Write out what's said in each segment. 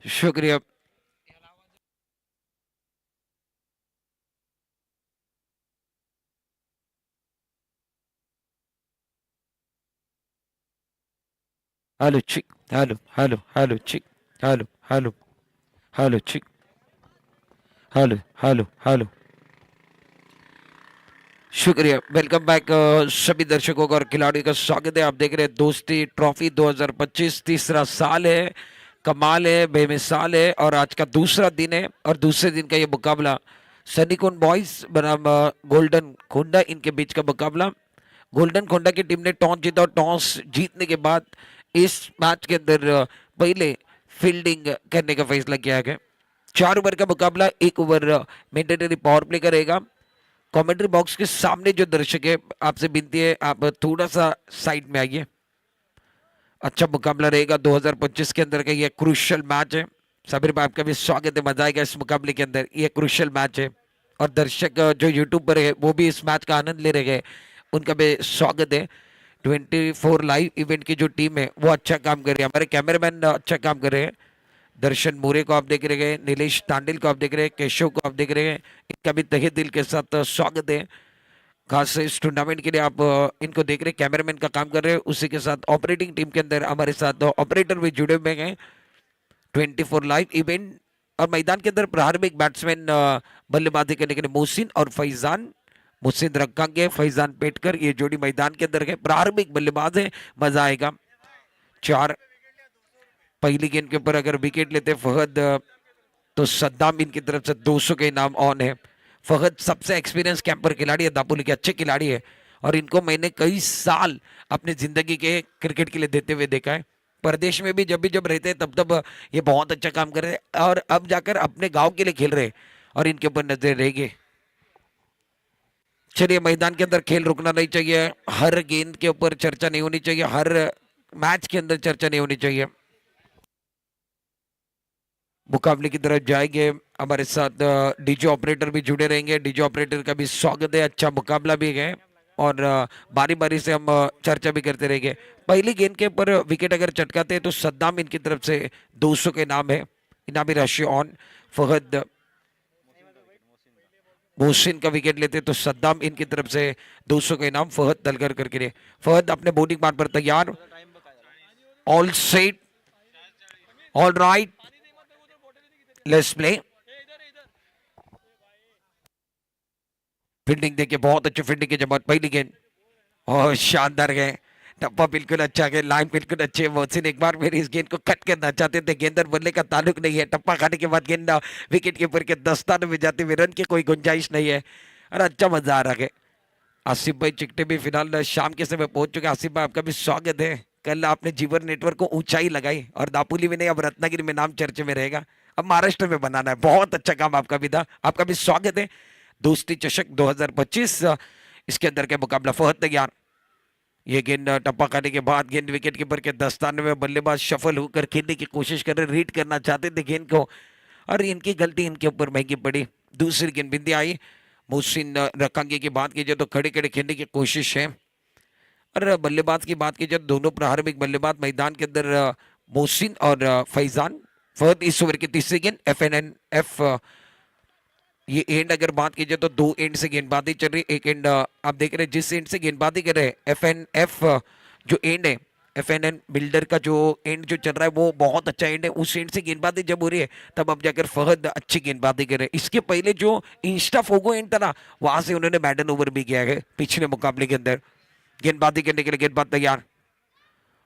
शुक्रिया। हेलो चिक, hello hello hello चिक, हेलो हेलो हेलो चिक, हेलो हेलो हेलो। शुक्रिया। वेलकम बैक सभी दर्शकों का और खिलाड़ियों का स्वागत है। आप देख रहे हैं दोस्ती ट्रॉफी 2025, तीसरा साल है, कमाल है, बेमिसाल है। और आज का दूसरा दिन है और दूसरे दिन का ये मुकाबला सनीकुंड बॉयज बनाम गोल्डन खोंडा, इनके बीच का मुकाबला। गोल्डन खोंडा की टीम ने टॉस जीता और टॉस जीतने के बाद इस मैच के अंदर पहले फील्डिंग करने का फैसला किया गया। 4 ओवर का मुकाबला, 1 ओवर मैंडेटरी पावर प्ले का रहेगा। कमेंट्री बॉक्स के सामने जो दर्शक है, आपसे विनती है आप थोड़ा सा साइड में आइए। अच्छा मुकाबला रहेगा 2025 के अंदर का, ये क्रूशियल मैच है। सबीर भाई आपका भी स्वागत है, मजा आएगा इस मुकाबले के अंदर। ये क्रूशियल मैच है और दर्शक जो यूट्यूब पर है वो भी इस मैच का आनंद ले रहे हैं, उनका भी स्वागत है। 24 लाइव इवेंट की जो टीम है वो अच्छा काम कर रही है, हमारे कैमरामैन अच्छा काम कर रहे हैं। दर्शन मोरे को आप देख रहे हैं, नीलेश तांडिल को आप देख रहे हैं, केशव को आप देख रहे हैं, इनका भी तहे दिल के साथ स्वागत है। खास इस टूर्नामेंट के लिए आप इनको देख रहे हैं, कैमरामैन का काम कर रहे हैं। उसी के साथ ऑपरेटिंग टीम के अंदर हमारे साथ ऑपरेटर भी जुड़े हुए हैं। 24 लाइव इवेंट और मैदान के अंदर प्रारंभिक बैट्समैन बल्लेबाजी करने के लिए मोहसिन और फैजान। मोहसिन रखा, फैजान पेटकर, ये जोड़ी मैदान के अंदर है, प्रारंभिक बल्लेबाज है, मजा आएगा। 4 पहली गेंद के ऊपर अगर विकेट लेते फहद तो सद्दाम इनकी तरफ से 200 के इनाम ऑन है। फहद सबसे एक्सपीरियंस कैंपर खिलाड़ी है, दापोली के अच्छे खिलाड़ी है और इनको मैंने कई साल अपनी जिंदगी के क्रिकेट के लिए देते हुए देखा है। परदेश में भी जब रहते हैं तब ये बहुत अच्छा काम कर रहे हैं और अब जाकर अपने गांव के लिए खेल रहे हैं और इनके ऊपर नजर रहेगी। चलिए, मैदान के अंदर खेल रुकना नहीं चाहिए, हर गेंद के ऊपर चर्चा नहीं होनी चाहिए, हर मैच के अंदर चर्चा नहीं होनी चाहिए। मुकाबले की तरफ जाएंगे, हमारे साथ डीजे ऑपरेटर भी जुड़े रहेंगे, डीजे ऑपरेटर का भी स्वागत है। अच्छा मुकाबला भी है और बारी बारी से हम चर्चा भी करते रहेंगे। पहली गेंद के ऊपर विकेट अगर चटकाते हैं तो सद्दाम इनकी तरफ से 200 के नाम है, इनामी राशि ऑन। फहद मोहसिन का विकेट लेते तो सद्दाम इनकी तरफ से 200 का इनाम फहद तलकर करके लिए। फहद अपने बॉलिंग पार्ट पर तैयार, all set, all right, let's play. Fielding देखिए, बहुत अच्छी फील्डिंग की जमात। पहली गेंद और शानदार गए, टप्पा बिल्कुल अच्छा गया, लाइन बिल्कुल अच्छी है। मोहसिन एक बार फिर इस गेंद को कट करना चाहते थे, गेंदर बल्ले का ताल्लुक नहीं है। टप्पा खाने के बाद गेंद विकेट के ऊपर के दस्ताने में जाते हुए रन की कोई गुंजाइश नहीं है और अच्छा मजा आ रहा है। आसिफ भाई चिकटे भी फिलहाल शाम के समय पहुंच चुके हैं। आसिफ भाई आपका भी स्वागत है। कल आपने जीवन नेटवर्क को ऊंचाई लगाई और दापोली में नहीं, अब रत्नागिरी में नाम चर्चे में रहेगा, अब महाराष्ट्र में बनाना है। बहुत अच्छा काम आपका भी था, आपका भी स्वागत है। दोस्ती चषक 2025 इसके अंदर के मुकाबला फहद तैयार। ये गेंद टप्पा खाने के बाद गेंद विकेट कीपर के दस्ताने में, बल्लेबाज शफल होकर खेलने की कोशिश कर रहे, रीड करना चाहते थे गेंद को और इनकी गलती इनके ऊपर महंगी पड़ी। दूसरी गेंद बिंदी आई। मोहसिन रकांगे की बात कीजिए तो खड़े खड़े खेलने की कोशिश है और बल्लेबाज की बात कीजिए तो दोनों प्रारंभिक बल्लेबाज मैदान के अंदर मोहसिन और फैजान। फहद इस ओवर की तीसरी गेंद FNF। ये एंड अगर बात कीजिए तो 2 एंड से गेंदबाजी चल रही है। एक एंड आप देख रहे हैं, जिस एंड से गेंदबाजी कर रहे हैं FNF जो एंड है, FNN बिल्डर का जो एंड जो चल रहा है वो बहुत अच्छा एंड है। उस एंड से गेंदबाजी जब हो रही है तब अब जाकर फहद अच्छी गेंदबाजी कर रहे हैं। इसके पहले जो इंस्टा फोगो एंड था ना, वहां से उन्होंने मैडन ओवर भी किया है पिछले मुकाबले के अंदर। गेंदबाजी करने के लिए गेंदबाज तैयार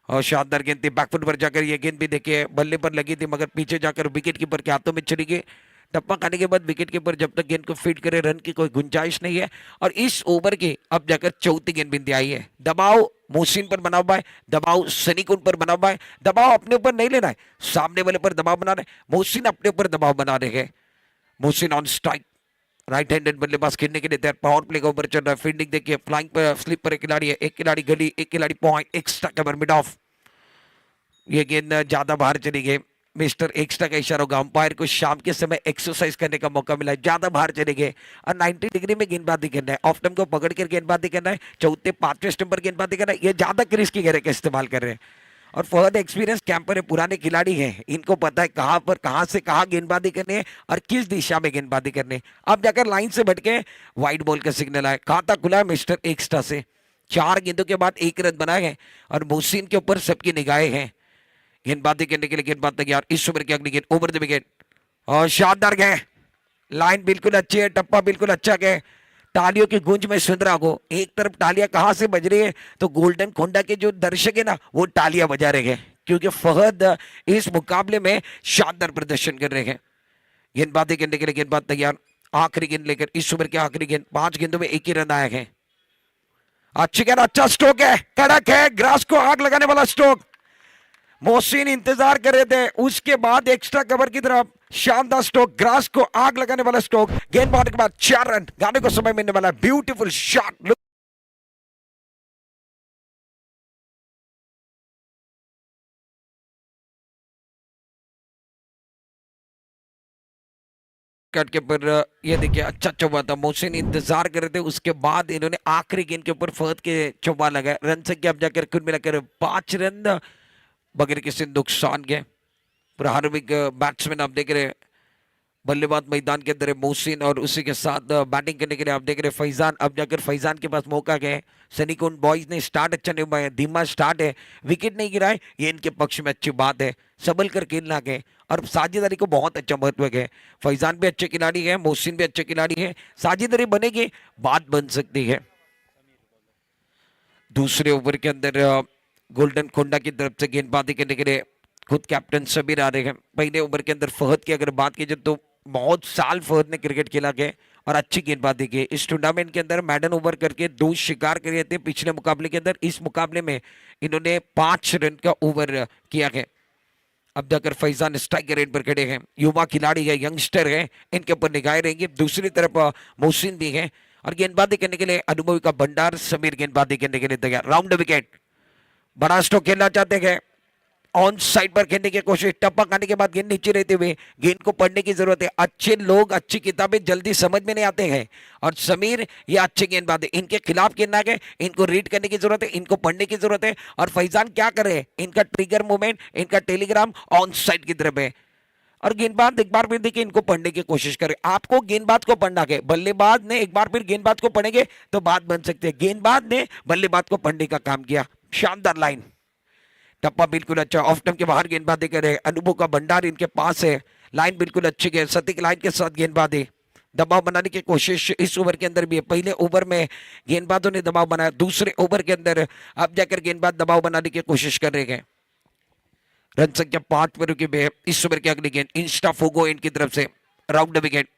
और शानदार गेंद थी, बैकफुट पर जाकर ये गेंद भी देखिए बल्ले पर लगी थी मगर पीछे जाकर विकेट कीपर के हाथों में चली गई। टप्पा खाने के बाद विकेट कीपर जब तक गेंद को फीड करे रन की कोई गुंजाइश नहीं है और इस ओवर की अब जाकर चौथी गेंद बिंदी आई है। दबाव मोहसिन पर बना हुआ है, दबाव सनीकुंड पर बना हुआ है। दबाव अपने ऊपर नहीं लेना है, सामने वाले पर दबाव बना रहे। मोहसिन अपने ऊपर दबाव बना रहे हैं। Mohsin on strike, right handed बल्लेबाज खेलने के लिए तैयार। पावर प्ले का ओवर चल रहा है। फील्डिंग देखिए, फ्लाइंग पर स्लिप पर एक खिलाड़ी है, एक खिलाड़ी गली, एक खिलाड़ी point, extra cover mid of. ये गेंद ज्यादा बाहर चली गई, मिस्टर एक्स्ट्रा का इशारा होगा। अंपायर को शाम के समय एक्सरसाइज करने का मौका मिला है, ज्यादा बाहर चले गए और 90 डिग्री में गेंदबाजी करना है। ऑफ स्टंप को पकड़ कर गेंदबाजी करना है, चौथे 5वें स्टंप पर गेंदबाजी करना है। ये ज्यादा क्रीज की घेरे का इस्तेमाल कर रहे हैं और फहद एक्सपीरियंस कैंपर है, पुराने खिलाड़ी हैं, इनको पता है कहाँ पर कहाँ से कहाँ गेंदबाजी करनी है और किस दिशा में गेंदबाजी करनी है। अब जाकर लाइन से भटके, वाइड बॉल का सिग्नल आया, खाता खुला है मिस्टर एक्स्ट्रा से। 4 गेंदों के बाद 1 रन बनाए हैं और मोहसिन के ऊपर सबकी निगाहें हैं। गेंदबाजी करने के लिए गेंदबाज तैयार। इस ओवर की अगली गेंद ओवर द विकेट और शानदार गए, लाइन बिल्कुल अच्छी है, टप्पा बिल्कुल अच्छा गए। तालियों की गूंज में सुन रहा हो, एक तरफ तालियां कहां से बज रही है तो गोल्डन कोंडा के जो दर्शक है ना वो तालियां बजा रहे हैं, क्योंकि फहद इस मुकाबले में शानदार प्रदर्शन कर रहे हैं। गेंदबाजी करने के लिए गेंदबाज तैयार। आखिरी गेंद लेकर इस ओवर की आखिरी गेंद, 5 गेंदों में 1 ही रन आए हैं। अच्छी गेंद, अच्छा स्ट्रोक है, कड़क है, ग्रास को आग लगाने वाला स्ट्रोक। मोहसिन इंतजार कर रहे थे, उसके बाद एक्स्ट्रा कवर की तरफ शानदार स्ट्रोक, ग्रास को आग लगाने वाला स्ट्रोक। गेंद मारने के बाद 4 रन, गाने को समय मिलने वाला ब्यूटीफुल शॉट। कट के ऊपर ये देखिए अच्छा चौबा था, मोहसिन इंतजार कर रहे थे, उसके बाद इन्होंने आखिरी गेंद के ऊपर फहद के चौबा लगाया। रन संख्या अब जाकर कुल मिलाकर 5 रन बगैर किसी नुकसान के। प्रारंभिक बैट्समैन आप देख रहे हैं, बल्लेबाज मैदान के अंदर है मोहसिन और उसी के साथ बैटिंग करने के लिए आप देख रहे हैं फैजान। अब जाकर फैजान के पास मौका गया। सनीकुंड बॉयज ने स्टार्ट अच्छा नहीं हुआ है, धीमा स्टार्ट है, विकेट नहीं गिराए, ये इनके पक्ष में अच्छी बात है। संभल कर खेलना गए और साझेदारी को बहुत अच्छा महत्व है। फैजान भी अच्छे खिलाड़ी है, मोहसिन भी अच्छे खिलाड़ी है, साझेदारी बनेगी, बात बन सकती है। दूसरे ओवर के अंदर गोल्डन कोंडा की तरफ से गेंदबाजी करने के लिए खुद कैप्टन सबीर आ रहे हैं। पहले ओवर के अंदर फहद की अगर बात की जाए तो बहुत साल फहद ने क्रिकेट खेला गया और अच्छी गेंदबाजी की। इस टूर्नामेंट के अंदर मैडन ओवर करके 2 शिकार करे थे पिछले मुकाबले के अंदर। इस मुकाबले में इन्होंने 5 रन का ओवर किया है। अब जाकर फैजान स्ट्राइक रेट पर खड़े हैं, युवा खिलाड़ी है, यंगस्टर है, इनके ऊपर निगाहें रहेंगी। दूसरी तरफ मोहसिन भी है और गेंदबाजी करने के लिए अनुभवी का भंडार समीर गेंदबाजी करने के लिए तैयार। राउंड विकेट, बड़ा स्ट्रोक खेलना चाहते हैं, ऑन साइड पर खेलने की कोशिश, टप्पा खाने के बाद गेंद नीचे रहते हुए गेंद को पढ़ने की जरूरत है। अच्छे लोग अच्छी किताबें जल्दी समझ में नहीं आते हैं और समीर ये अच्छे गेंदबाज है, इनके खिलाफ खेलना है, इनको रीड करने की जरूरत है, इनको पढ़ने की जरूरत है। और फैजान क्या कर रहे हैं, इनका ट्रिगर मूवमेंट, इनका टेलीग्राम ऑन साइड की तरफ है और गेंदबाज एक बार फिर देखिए इनको पढ़ने की कोशिश करें। आपको गेंदबाज को पढ़ना है, बल्लेबाज ने एक बार फिर गेंदबाज को पढ़ेंगे तो बात बन सकती है। गेंदबाज ने बल्लेबाज को पढ़ने का काम किया। शानदार लाइन, टप्पा बिल्कुल अच्छा, ऑफ टर्म के बाहर गेंदबाजी करे, अनुभव का भंडार इनके पास है, लाइन बिल्कुल अच्छी है, सटीक लाइन के साथ गेंदबाजी, दबाव बनाने की कोशिश इस ओवर के अंदर भी है। पहले ओवर में गेंदबाजों ने दबाव बनाया, दूसरे ओवर के अंदर अब जाकर गेंदबाज दबाव बनाने की कोशिश कर रहे हैं। रन संख्या 5 पर रुकी हुई है। इस ओवर की अगली गेंद इंस्टा फोगो इनकी तरफ से, राउंड विकेट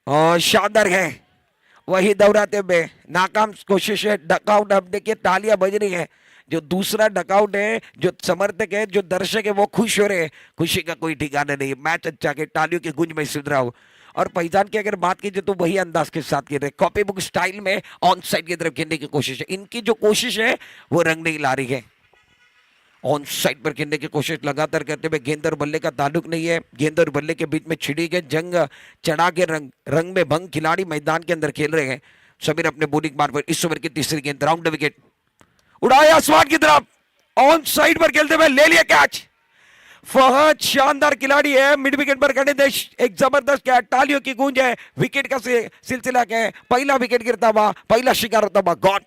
और शानदार है, वही दोहराते हुए नाकाम कोशिश है, डकआउट। अब देखिए तालियां बज रही है, जो दूसरा डकआउट है, जो समर्थक है, जो दर्शक है वो खुश हो रहे हैं, खुशी का कोई ठिकाना नहीं। मैच अच्छा के तालियों की गूंज में सुन रहा हूं। और फैजान की अगर बात कीजिए तो वही अंदाज के साथ खेल रहे, कॉपी बुक स्टाइल में ऑन साइड की तरफ खेलने की कोशिश है। इनकी जो कोशिश है वो रंग नहीं ला रही है, ऑन साइड पर खेलने की कोशिश लगातार करते हुए। गेंद और बल्ले का ताल्लुक नहीं है, गेंद और बल्ले के बीच में छिड़ी गए जंग, चढ़ा के रंग में भंग खिलाड़ी मैदान के अंदर खेल रहे हैं। समीर अपने बॉलिंग मार पर इस ओवर की तीसरी गेंद, राउंड विकेट, उड़ाया आसमान की तरफ, ऑन साइड पर खेलते हुए ले लिया कैच। फहद शानदार खिलाड़ी है, मिड विकेट पर खड़े थे, एक जबरदस्त कैच, तालियों की गूंज है, विकेट का सिलसिला क्या है, पहला विकेट गिरता हुआ, पहला शिकार होता हुआ, गॉड।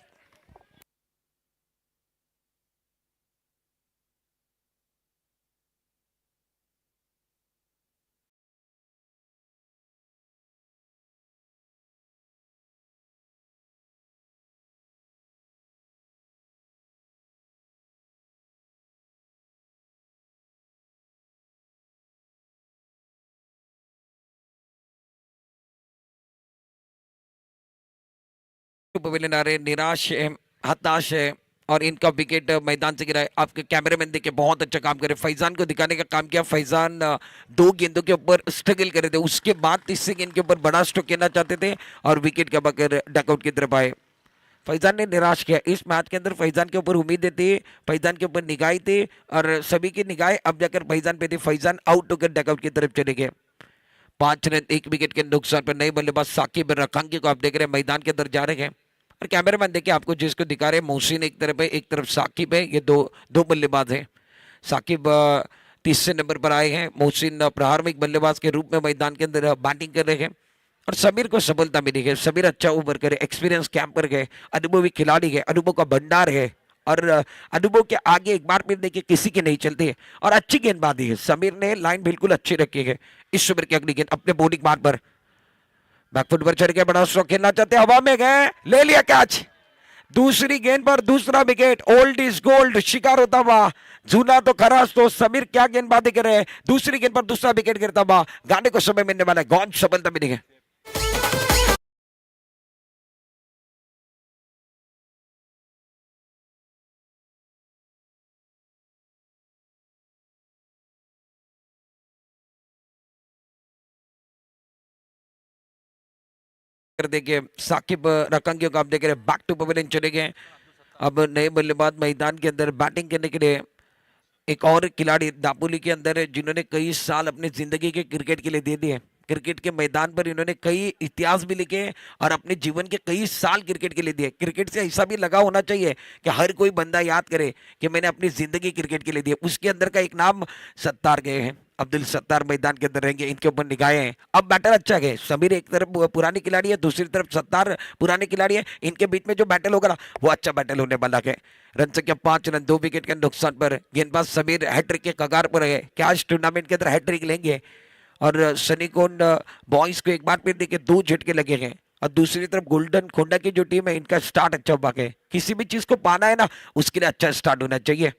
पवेलियन आ रहे, निराश है, हताश है और इनका विकेट मैदान से गिरा है। आपके कैमरामैन देखिए बहुत अच्छा काम करे, फैजान को दिखाने का काम किया। फैजान 2 गेंदों के ऊपर स्ट्रगल कर रहे थे, उसके बाद तीसरी गेंद के ऊपर बड़ा स्ट्रोक खेलना चाहते थे और विकेट के बगैर डकआउट की तरफ आए। फैजान ने निराश किया। इस मैच के अंदर फैजान के ऊपर उम्मीदें थी, फैजान के ऊपर निगाहें थी और सभी की निगाहें अब जाकर फैजान पे थी। फैजान आउट होकर डकआउट की तरफ चले गए। 5 रन 1 विकेट के नुकसान पर नए बल्लेबाज साकिब रखांगी को आप देख रहे हैं मैदान के अंदर जा रहे हैं। और कैमरामैन देखिए आपको जिसको दिखा रहे हैं, मोहसिन एक तरफ है, एक तरफ साकिब है, ये दो बल्लेबाज हैं। साकिब तीसरे नंबर पर आए हैं। मोहसिन प्रारंभिक बल्लेबाज के रूप में मैदान के अंदर बैटिंग कर रहे हैं और समीर को सफलता मिली है। समीर अच्छा ओवर करे, एक्सपीरियंस कैंपर है, अनुभवी खिलाड़ी है, अनुभव का भंडार है और अनुभव के आगे एक बार फिर देखिए किसी के नहीं चलती है और अच्छी गेंदबाजी है। समीर ने लाइन बिल्कुल अच्छी रखी है। इस ओवर की अगली गेंद अपने बॉलिंग मार्ग पर बैकफुट पर चढ़ के बड़ा स्ट्रोक खेलना चाहते, हवा में गए, ले लिया कैच। दूसरी गेंद पर दूसरा विकेट। ओल्ड इज गोल्ड शिकार होता हुआ, जूना तो खरास तो समीर क्या गेंदबाजी करे। दूसरी गेंद पर दूसरा विकेट गिरता हुआ, गाने को समय मिलने वाला है। गौन सफलता मिलेगी। देखिए साकिब रकंगियों को आप देख रहे बैक टू पवेलियन चले गए। अब नए बल्लेबाज मैदान के अंदर बैटिंग करने के लिए एक और खिलाड़ी दापोली के अंदर है जिन्होंने कई साल अपनी जिंदगी के क्रिकेट के लिए दे दिए। क्रिकेट के मैदान पर इन्होंने कई इतिहास भी लिखे और अपने जीवन के कई साल क्रिकेट के लिए दिए। क्रिकेट से ऐसा भी लगा होना चाहिए कि हर कोई बंदा याद करे कि मैंने अपनी जिंदगी क्रिकेट के लिए दी। उसके अंदर का एक नाम सत्तार गए हैं, अब्दुल सत्तार मैदान के अंदर रहेंगे। इनके ऊपर निगाहें हैं। अब बैटर अच्छा गए, समीर एक तरफ पुरानी खिलाड़ी है, दूसरी तरफ सत्तार पुराने खिलाड़ी है। इनके बीच में जो बैटल होगा ना वो अच्छा बैटल होने वाला है। रन संख्या 5 रन, 2 विकेट के नुकसान पर गेंदबाज समीर हैट्रिक के कगार पर है। क्या इस टूर्नामेंट के अंदर हैट्रिक लेंगे? और सनी कोन बॉयज को एक बार फिर देखिए 2 झटके लगे हैं और दूसरी तरफ गोल्डन खोंडा की जो टीम है इनका स्टार्ट अच्छा हुआ है। किसी भी चीज को पाना है ना उसके लिए अच्छा स्टार्ट होना चाहिए।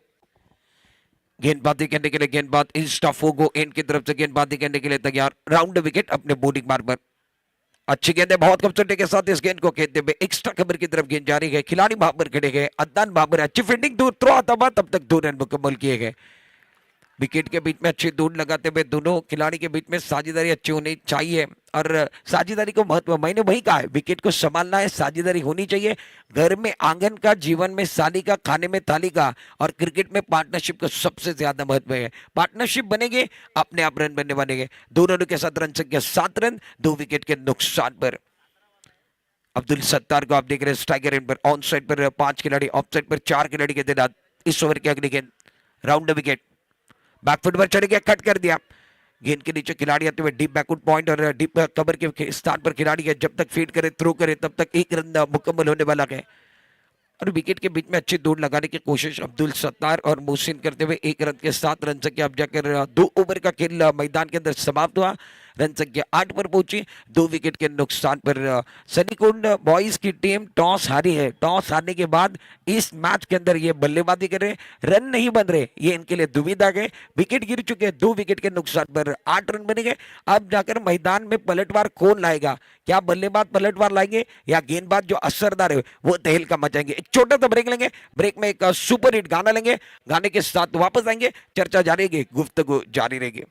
गेंदबाजी करने के लिए गेंदबाज इंस्टाफोगो इनकी तरफ से गेंदबाजी करने के लिए तैयार। राउंड विकेट अपने बॉलिंग मार्ग पर। अच्छी गेंद है, बहुत खूबसूरती के साथ इस गेंद को खेलते हुए एक्स्ट्रा कवर की तरफ गेंद जारी है। खिलाड़ी वहां पर खड़े गए, अदनान बाबर अच्छी फील्डिंग, दूर थ्रो आता हुआ, तब तक 2 रन मुकम्मल किए गए। विकेट के बीच में अच्छी दूर लगाते हुए दोनों खिलाड़ी के बीच में साझेदारी अच्छी होनी चाहिए और साझेदारी को महत्व मैंने वही कहा है, विकेट को संभालना है, साझेदारी होनी चाहिए। घर में आंगन का, जीवन में साली का, खाने में थाली का और क्रिकेट में पार्टनरशिप का सबसे ज्यादा महत्व है। पार्टनरशिप बनेंगे अपने आप रन बनने बनेंगे। 2 रनों के साथ रन संख्या 7 रन, 2 विकेट के नुकसान पर। अब्दुल सत्तार को आप देख रहे हैं स्ट्राइकर एंड पर। ऑन साइड पर 5 खिलाड़ी, ऑफ साइड पर 4 खिलाड़ी के तैनात। इस ओवर की अगली गेंद राउंड विकेट, बैकफुट पर चढ़ गया, कट कर दिया। गेंद के नीचे खिलाड़ी आते हुए डीप बैकवुड पॉइंट और डीप कवर के स्थान पर खिलाड़ी है। जब तक फीड करे, थ्रो करे, तब तक 1 रन मुकम्मल होने वाला है। और विकेट के बीच में अच्छी दूर लगाने की कोशिश अब्दुल सत्तार और मोहसिन करते हुए 1 रन के साथ रन संख्या अब जाकर 2 ओवर का खेल मैदान के अंदर समाप्त हुआ। रन संख्या 8 पर पहुंची, 2 विकेट के नुकसान पर। सनी कुंड बॉयज की टीम टॉस हारी है। टॉस हारने के बाद इस मैच के अंदर ये बल्लेबाजी कर रहे, रन नहीं बन रहे, ये इनके लिए दुविधा गए। विकेट गिर चुके हैं, 2 विकेट के नुकसान पर 8 रन बनेंगे। अब जाकर मैदान में पलटवार कौन लाएगा? क्या बल्लेबाज पलटवार लाएंगे या गेंदबाज जो असरदार है वो तहलका मचाएंगे? एक छोटा सा ब्रेक लेंगे, ब्रेक में एक सुपर हिट गाना लेंगे, गाने के साथ वापस आएंगे, चर्चा जारी रहेगी, गुफ्तगू जारी रहेगी।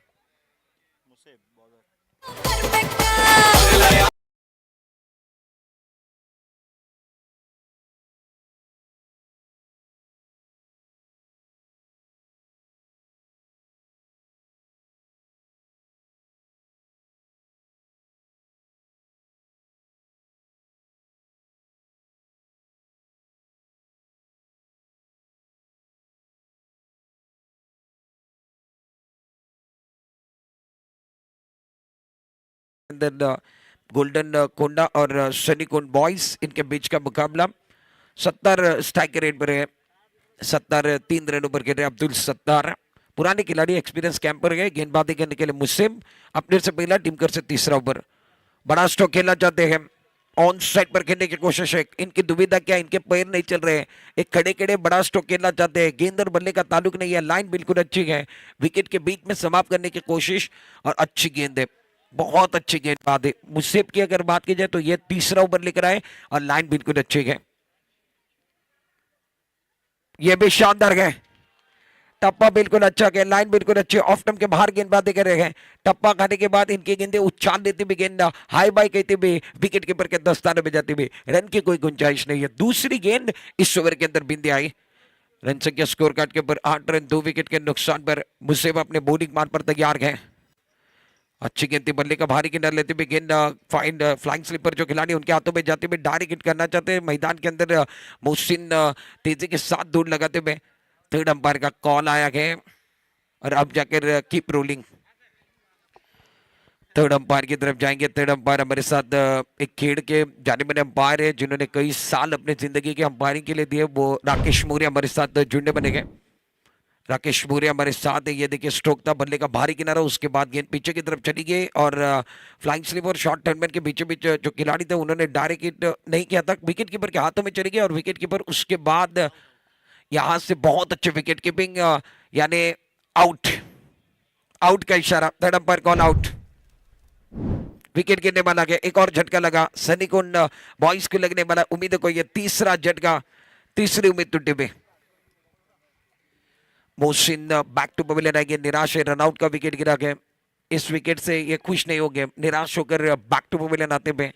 अंदर गोल्डन कोंडा और सनी कोंड बॉयज इनके बीच का मुकाबला। 70 स्ट्राइक रेट पर है, 70 3 रनों पर खेल रहे अब्दुल सत्तार। पुराने खिलाड़ी, एक्सपीरियंस कैंपर गए। गेंदबाजी करने के लिए मुस्लिम अपने से पहला, टिमकर से तीसरा ओवर। बड़ा स्ट्रोक खेलना चाहते हैं, ऑन साइड पर खेलने की कोशिश है। इनकी दुविधा क्या, इनके पैर नहीं चल रहे हैं, एक खड़े खड़े बड़ा स्ट्रोक खेलना चाहते हैं। गेंद और बल्ले का ताल्लुक नहीं है, लाइन बिल्कुल अच्छी है। विकेट के बीच में समाप्त करने की कोशिश और अच्छी गेंद है, बहुत अच्छी गेंदबाज है। मुसेब की अगर बात की जाए तो ये तीसरा ओवर लेकर आए और लाइन बिल्कुल अच्छी है। ये भी शानदार है, टप्पा बिल्कुल अच्छा है, लाइन बिल्कुल अच्छी। ऑफ टर्म के बाहर गेंदबाजी कर रहे हैं। टप्पा खाने के बाद इनकी गेंदें उछाल देती हुई, गेंद हाई बाई कहते हुए विकेट कीपर के दस्ताने में जाती हुई, रन की कोई गुंजाइश नहीं है। दूसरी गेंद इस ओवर के अंदर बिंदी आई। रन संख्या स्कोर कार्ड के ऊपर 8 रन, 2 विकेट के नुकसान पर। मुसेब अपने बॉलिंग मान पर तैयार है। अच्छी गेंद थी, बल्ले का भारी किनार लेते हुए गेंद फाइंड फ्लाइंग स्लीपर जो खिलाड़ी उनके हाथों में जाते हुए डायरेक्ट हिट करना चाहते हैं। मैदान के अंदर मोहसिन तेजी के साथ दूर लगाते हुए थर्ड अंपायर का कॉल आया है। और अब जाकर कीप रोलिंग। थर्ड अंपायर की तरफ जाएंगे। थर्ड अंपायर हमारे साथ एक खेड़ के जाने माने अंपायर है जिन्होंने कई साल अपने जिंदगी के अंपायरिंग के लिए दिए, वो राकेश मौर्य हमारे साथ जुड़ने बनेंगे। राकेश मौर्य हमारे साथ है। ये देखिए स्ट्रोक था, बल्ले का बाहरी किनारा, उसके बाद गेंद पीछे की तरफ चली गई और फ्लाइंग स्लिप और शॉर्ट टर्नमैन के बीचों बीच जो खिलाड़ी थे उन्होंने डायरेक्ट हिट नहीं किया था, विकेट कीपर के हाथों में चली गई और विकेट कीपर उसके बाद यहां से बहुत अच्छे विकेट कीपिंग, यानी आउट, आउट का इशारा। Third umpire call out. Wicket गिरने वाला गया, एक और झटका लगा सनी को बॉयज को लगने वाला। उम्मीद को ये तीसरा झटका, तीसरी उम्मीद टूटे पे। मोहसिन बैक टू पवेलियन आएंगे। निराश है, रनआउट का विकेट गिरा गया। इस विकेट से ये खुश नहीं हो गए, निराश होकर बैक टू पवेलियन आते पे।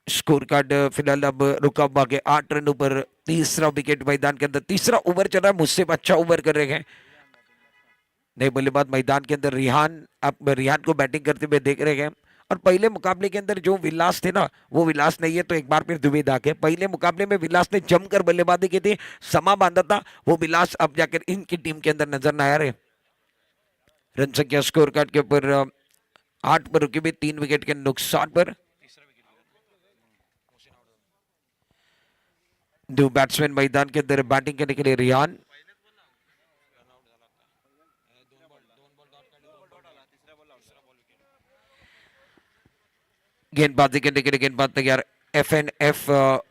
स्कोर कार्ड फिलहाल अब रुका हुआ है 8 रनों पर। तीसरा विकेट मैदान के अंदर, तीसरा ओवर चल रहा है, मुझसे अच्छा ओवर कर रहे हैं नए बल्लेबाज मैदान के अंदर। रिहान, अब रिहान को बैटिंग करते हुए देख रहे हैं और पहले मुकाबले के अंदर जो विलास थे ना वो विलास नहीं है, तो एक बार फिर दुविधा के पहले मुकाबले में विलास ने जमकर बल्लेबाजी की थी, समा बांधा था, वो विलास अब जाकर इनकी टीम के अंदर नजर न आ रहे। रन संख्या स्कोर कार्ड के ऊपर 8 पर रुकी हुई, 3 विकेट के नुकसान पर। दो बैट्समैन मैदान के अंदर बैटिंग करने के लिए। रिहान गेंदबाजी करने के लिए, गेंदबाज तैयार। FNF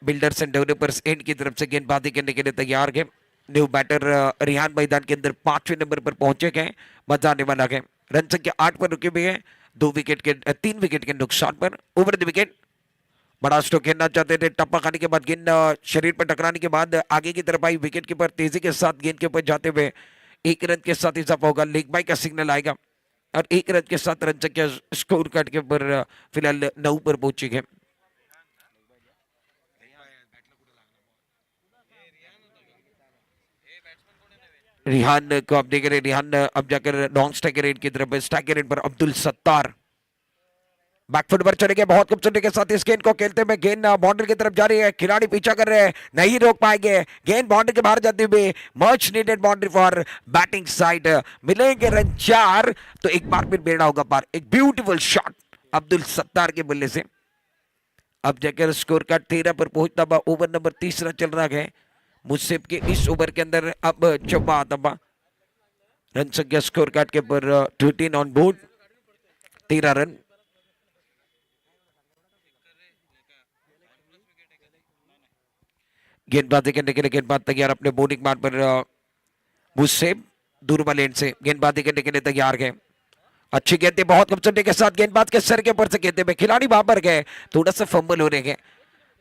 builders and developers and की तरफ से गेंदबाजी करने के लिए तैयार है। न्यू बैटर रिहान मैदान के अंदर 5वें नंबर पर पहुंचे गए, मजा आने वाला है। रन संख्या 8 पर रुके हुए हैं, 3 विकेट के नुकसान पर। ओवर द विकेट, बड़ा स्ट्रोक खेलना चाहते थे, टप्पा खाने के बाद गेंद शरीर पर टकराने के बाद आगे की तरफ आई। विकेट कीपर तेजी के साथ गेंद के ऊपर जाते हुए 1 रन के साथ इजाफा होगा, लेग बाई का सिग्नल आएगा और 1 रन के साथ रन संख्या स्कोर कार्ड के ऊपर फिलहाल 9 पर पहुंची है। रिहान को आप देख रहे हैं, रिहान अब जाकर नॉन स्ट्राइकर रेट की तरफ, स्ट्राइकर रेट पर अब्दुल सत्तार बैकफुट पर चले गए, बहुत खूबसूरती के साथ इस गेंद को खेलते हुए। गेंद बाउंड्री की तरफ जा रही है, खिलाड़ी पीछा कर रहे हैं, नहीं रोक पाएंगे। गेंद बाउंड्री के बाहर जाते हुए, much needed boundary for batting side. मिलेंगे रन 4 तो एक बार फिर बेड़ा होगा पार। एक ब्यूटीफुल शॉट अब्दुल सत्तार के बल्ले से। अब जाकर स्कोर कार्ड 13 पर पहुंचता हुआ ओवर नंबर तीसरा चल रहा है। मुझसे के इस ओवर के अंदर अब 14 आता रन संख्या स्कोर कार्ड के ऊपर 13 ऑन बोर्ड, 13 रन। गेंदबाजी करने के लिए गेंदबाज तैयार अपने बॉलिंग मार्ग पर। मुझसे दूर वाले एंड से गेंदबाजी करने के लिए तैयार है। अच्छी गेंद, बहुत खूबसूरती के साथ गेंदबाज के सर के ऊपर से गेंदे में खिलाड़ी वहां पर गए, थोड़ा सा फंबल हो रहे हैं,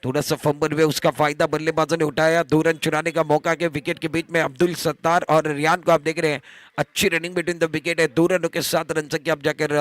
थोड़ा सा फंबल हुए, उसका फायदा बल्लेबाजों ने उठाया। 2 रन चुराने का मौका के विकेट के बीच में अब्दुल सत्तार और रियान को आप देख रहे हैं, अच्छी रनिंग बिटवीन द विकेट है। 2 रनों के साथ रन संख्या अब जाकर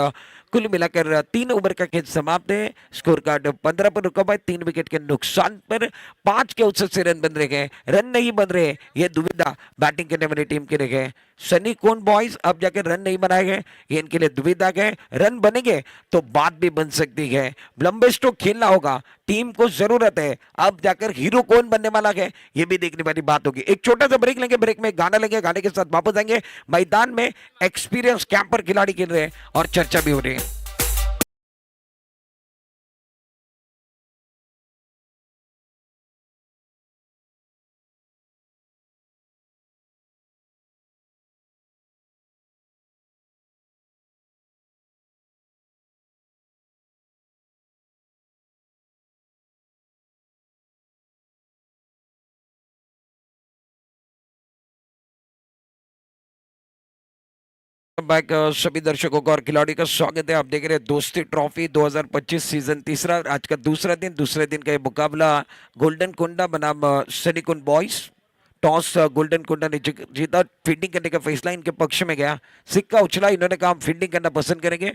कुल मिलाकर 3 ओवर का खेल समाप्त है। स्कोर कार्ड 15 पर रुका हुआ है, 3 विकेट के नुकसान पर। 5 के औसत से रन बन रहे हैं, रन नहीं बन रहे, ये दुविधा बैटिंग करने वाली टीम के लिए। सनी कौन बॉयज अब जाकर रन नहीं बनाए गए, ये इनके लिए दुविधा है। रन बनेंगे तो बात भी बन सकती है, लंबे स्ट्रोक खेलना होगा, टीम को जरूरत है। अब जाकर हीरो कौन बनने वाला है ये भी देखने वाली बात होगी। एक छोटा सा ब्रेक लेंगे, ब्रेक में गाना लेंगे, गाने के साथ वापस आएंगे। मैदान में एक्सपीरियंस कैंपर खिलाड़ी खेल रहे हैं और चर्चा भी हो रही है। बैक सभी दर्शकों का और खिलाड़ी का स्वागत है। आप देख रहे हैं दोस्ती ट्रॉफी 2025 सीजन तीसरा, आज का दूसरे दिन का ये मुकाबला गोल्डन कोंडा बनाम सनीकुंड बॉयज। टॉस गोल्डन कोंडा ने जीता, फील्डिंग करने का फैसला इनके पक्ष में गया, सिक्का उछला, इन्होंने कहा हम फील्डिंग करना पसंद करेंगे।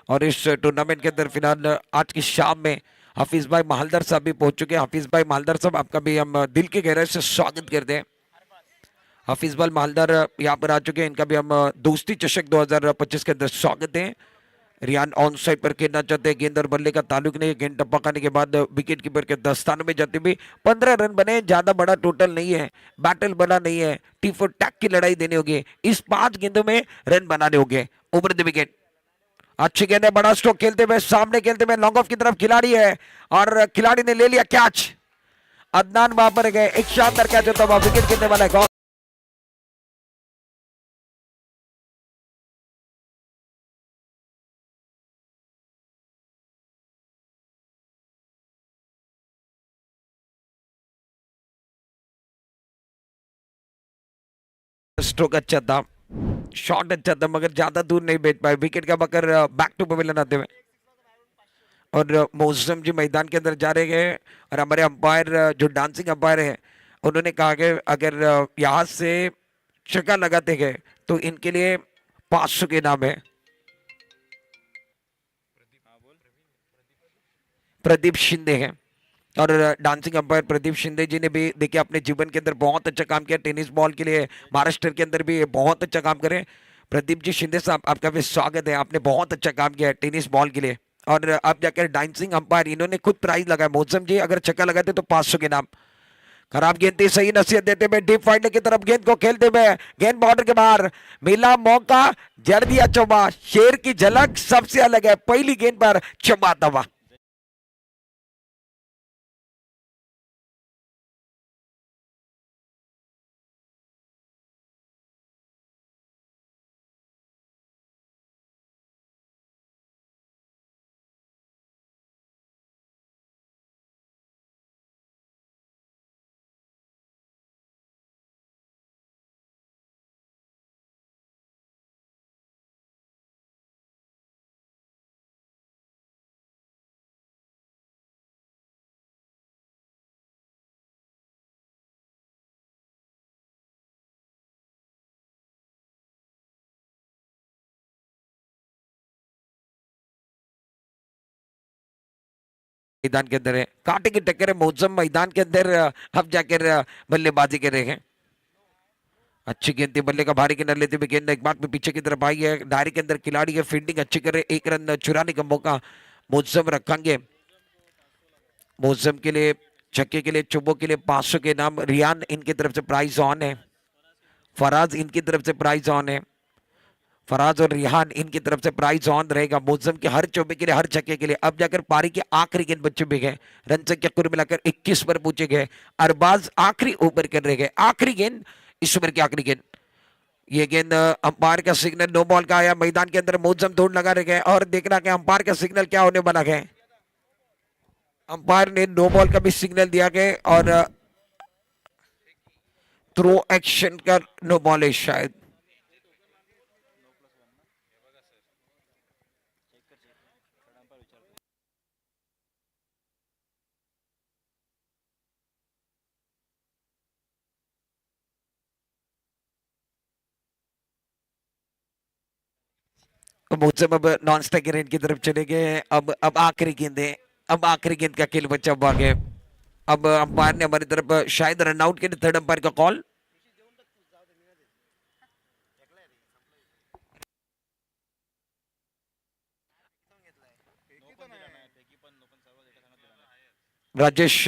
और इस टूर्नामेंट के अंदर फिलहाल आज की शाम में हाफिज भाई माहलदार साहब भी पहुंच चुके हैं। हाफिज भाई माहलदार साहब, आपका भी हम दिल के गहराई से स्वागत करते हैं। हाफिज भाई मालदार यहाँ पर आ चुके हैं, इनका भी हम दोस्ती चषक 2025 के अंदर स्वागत है। रियान ऑन साइड पर खेलना चाहते हैं, गेंद और बल्ले का ताल्लुक नहीं है। गेंद टप्पा खाने के बाद विकेट कीपर के दस्ताने में जाते हुए 15 रन बने, ज्यादा बड़ा टोटल नहीं है, बैटल बड़ा नहीं है, टी फॉर टैक की लड़ाई देनी होगी, इस 5 गेंदों में रन बनाने होंगे। ओवर द विकेट, अच्छी गेंद है, बड़ा स्ट्रोक खेलते हुए, सामने खेलते हुए लॉन्ग ऑफ की तरफ खिलाड़ी है और खिलाड़ी ने ले लिया कैच। अदनान वहां पर गए, एक शानदार कैच होता हुआ विकेट गिरने वाला है। स्ट्रोक अच्छा था, शॉट अच्छा था, मगर ज्यादा दूर नहीं बैठ पाए। विकेट का मगर बैक टू पवेलियन आते हुए और मौसम जी मैदान के अंदर जा रहे हैं और हमारे अंपायर जो डांसिंग अंपायर है उन्होंने कहा कि अगर यहाँ से छक्का लगाते गए तो इनके लिए 500 के नाम है। प्रदीप शिंदे हैं और डांसिंग अंपायर प्रदीप शिंदे जी ने भी देखिए अपने जीवन के अंदर बहुत अच्छा काम किया, टेनिस बॉल के लिए महाराष्ट्र के अंदर भी बहुत अच्छा काम करे। प्रदीप जी शिंदे साहब आपका भी स्वागत है, आपने बहुत अच्छा काम किया है टेनिस बॉल के लिए। और अब जाकर डांसिंग अंपायर इन्होंने खुद प्राइज लगाया, मौसम जी अगर छक्का लगाते तो 500 के नाम। खराब गेंद थी, सही नसीहत देते हुए डीप फाइनल की तरफ गेंद को खेलते हुए, गेंद बॉर्डर के बाहर, मिला मौका, जड़ दिया चौबा, शेर की झलक सबसे अलग है, पहली गेंद पर चौबा दवा। मैदान के अंदर है, कांटे की टक्कर है, मौसम मैदान के अंदर अब जाकर बल्लेबाजी कर रहे हैं। अच्छी गेंद थी, बल्ले का भारी किनारे लेते हुए गेंद एक बार में पीछे की तरफ आई है, दायरे के अंदर खिलाड़ी है, फील्डिंग अच्छी कर रहे, 1 रन चुराने का मौका मौसम रखेंगे। मौसम के लिए छक्के के लिए चुब्बो के लिए 500 के नाम। रियान इनकी तरफ से प्राइज ऑन है, फराज इनकी तरफ से प्राइज ऑन है, फराज और रिहान इनकी तरफ से प्राइज ऑन रहेगा मौसम के हर चौबे के लिए, हर छक्के के लिए। अब जाकर पारी के आखिरी गेंद बच्चे भी गए, रन संख्या कुल मिलाकर 21 पर पूछे गए, अरबाज आखिरी ओवर कर रहे गए, आखिरी गेंद इस ओवर की आखिरी गेंद। ये गेंद अंपायर का सिग्नल नो बॉल का आया, मैदान के अंदर मौसम दौड़ लगा रहे गए और देखना कि अंपायर का सिग्नल क्या होने वाला है। अंपायर ने नो बॉल का भी सिग्नल दिया गया और थ्रो एक्शन का नो बॉल है शायद। मौसम अब नॉन स्ट्राइक रेंज की तरफ चले गए। अब आखिरी गेंद है, अब आखिरी गेंद का खेल बच्चा भागे। अब अंपायर ने हमारी तरफ शायद रन आउट के लिए थर्ड अंपायर का कॉल। राजेश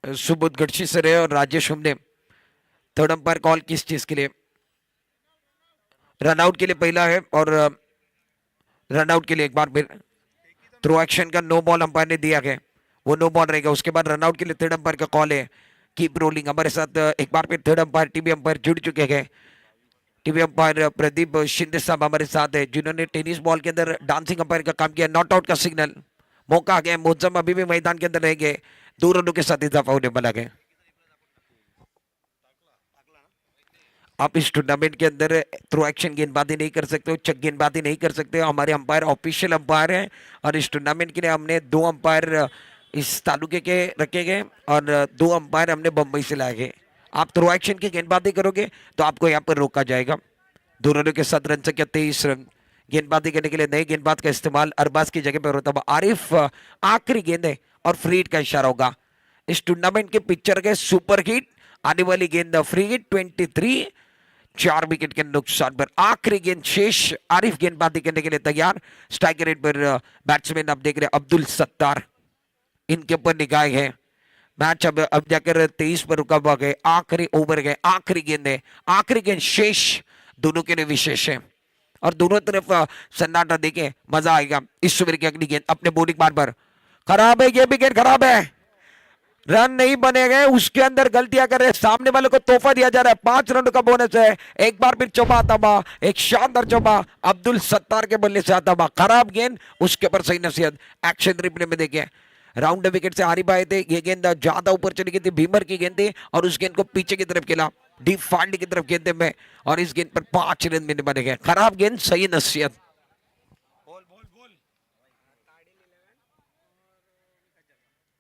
सुबोध गढ़शी सर है और राजेश हमने थर्ड अंपायर कॉल किस चीज के लिए? रन आउट के लिए पहला है और रन आउट के लिए एक बार फिर थ्रो एक्शन का नो बॉल अंपायर ने दिया है, वो नो बॉल रहेगा। उसके बाद रन आउट के लिए थर्ड अंपायर का कॉल है। कीप रोलिंग हमारे साथ एक बार फिर थर्ड अंपायर टीवी अंपायर जुड़ चुके हैं। टीवी अंपायर प्रदीप शिंदे साहब हमारे साथ है जिन्होंने टेनिस बॉल के अंदर डांसिंग अंपायर का काम किया। नॉट आउट का सिग्नल, मौका आ गया, मौसम अभी भी मैदान के अंदर रहेंगे, 2 रनों के साथ इजाफा होने वाला है। आप इस टूर्नामेंट के अंदर थ्रो एक्शन गेंदबाजी नहीं कर सकते हो, चक गेंदबाजी नहीं कर सकते हो। हमारे अंपायर ऑफिशियल अंपायर हैं और इस टूर्नामेंट के लिए हमने 2 अंपायर इस तालुके के रखे गए और 2 अंपायर हमने बम्बई से लाए गए। आप थ्रो एक्शन की गेंदबाजी करोगे तो आपको यहाँ पर रोका जाएगा। 2 रनों के साथ रन संख्या 23 रन। गेंदबाजी करने के लिए नए गेंदबाज का इस्तेमाल अरबाज की जगह पर होता है। आरिफ आखिरी गेंद है और फ्री हिट का इशारा होगा। इस टूर्नामेंट के पिक्चर के सुपर हिट आने वाली गेंद फ्री हिट 23 4 विकेट के नुकसान पर। आखिरी गेंद शेष, आरिफ गेंदबाजी करने के लिए तैयार। स्ट्राइक रेट पर बैट्समैन आप देख रहे हैं अब्दुल सत्तार, इनके ऊपर निगाह है। मैच अब जाकर 23 पर रुका हुआ है। आखिरी ओवर गए, आखिरी गेंद है, आखिरी गेंद शेष, दोनों के लिए विशेष है और दोनों तरफ सन्नाटा देखे, मजा आएगा। इस ओवर की अगली गेंद अपने बॉलिंग बार पर खराब है, ये भी गेंद खराब है, रन नहीं बने गए, उसके अंदर गलतियां कर रहे, सामने वाले को तोहफा दिया जा रहा है। 5 रन का बोनस है। एक बार फिर चौबा तबा, एक शानदार चौबा अब्दुल सत्तार के बल्ले से आता बा, खराब गेंद, उसके ऊपर सही नसीहत। एक्शन रिप्ले में देखें, राउंड विकेट से आरिफ आए थे, ये गेंद ज्यादा ऊपर चली गई थी, भीमर की गेंद थी और उस गेंद को पीछे की तरफ खेला, डीप फाल्ट की तरफ गेंदे में, और इस गेंद पर 5 रन में बने गए। खराब गेंद, सही नसीहत।